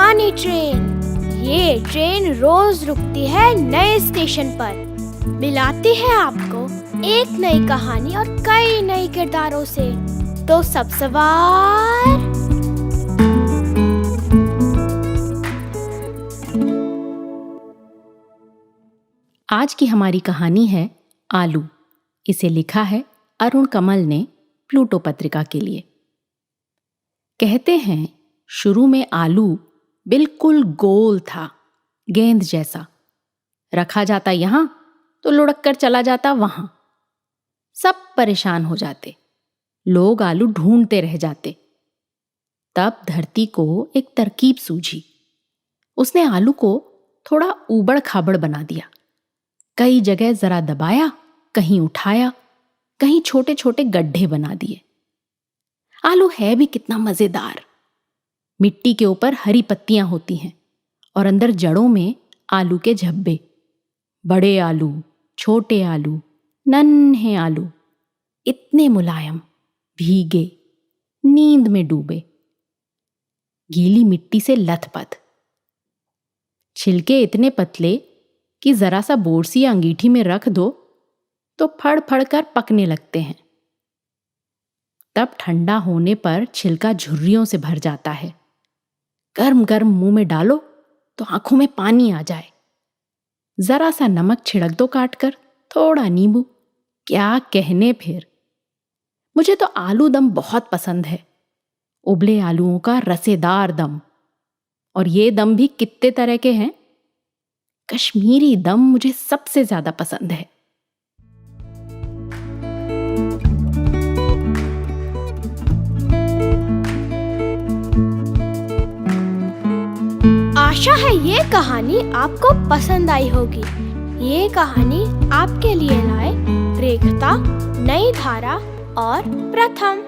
पुरानी ट्रेन। ये ट्रेन रोज रुकती है नए स्टेशन पर, मिलाती है आपको एक नई कहानी और कई नए किरदारों से। तो सब सवार। आज की हमारी कहानी है आलू। इसे लिखा है अरुण कमल ने प्लूटो पत्रिका के लिए। कहते हैं शुरू में आलू बिल्कुल गोल था, गेंद जैसा। रखा जाता यहां तो लुढ़क कर चला जाता वहां। सब परेशान हो जाते, लोग आलू ढूंढते रह जाते। तब धरती को एक तरकीब सूझी। उसने आलू को थोड़ा ऊबड़ खाबड़ बना दिया। कई जगह जरा दबाया, कहीं उठाया, कहीं छोटे छोटे गड्ढे बना दिए। आलू है भी कितना मजेदार। मिट्टी के ऊपर हरी पत्तियां होती हैं और अंदर जड़ों में आलू के झब्बे। बड़े आलू, छोटे आलू, नन्हे आलू, इतने मुलायम, भीगे, नींद में डूबे, गीली मिट्टी से लथपथ। छिलके इतने पतले कि जरा सा बोरसी अंगीठी में रख दो तो फड़ फड़ कर पकने लगते हैं। तब ठंडा होने पर छिलका झुर्रियों से भर जाता है। गर्म गर्म मुंह में डालो तो आंखों में पानी आ जाए। जरा सा नमक छिड़क दो काटकर, थोड़ा नींबू, क्या कहने फिर। मुझे तो आलू दम बहुत पसंद है। उबले आलूओं का रसेदार दम। और ये दम भी कितने तरह के हैं। कश्मीरी दम मुझे सबसे ज्यादा पसंद है। आशा है ये कहानी आपको पसंद आई होगी। ये कहानी आपके लिए लाए रेखता, नई धारा और प्रथम।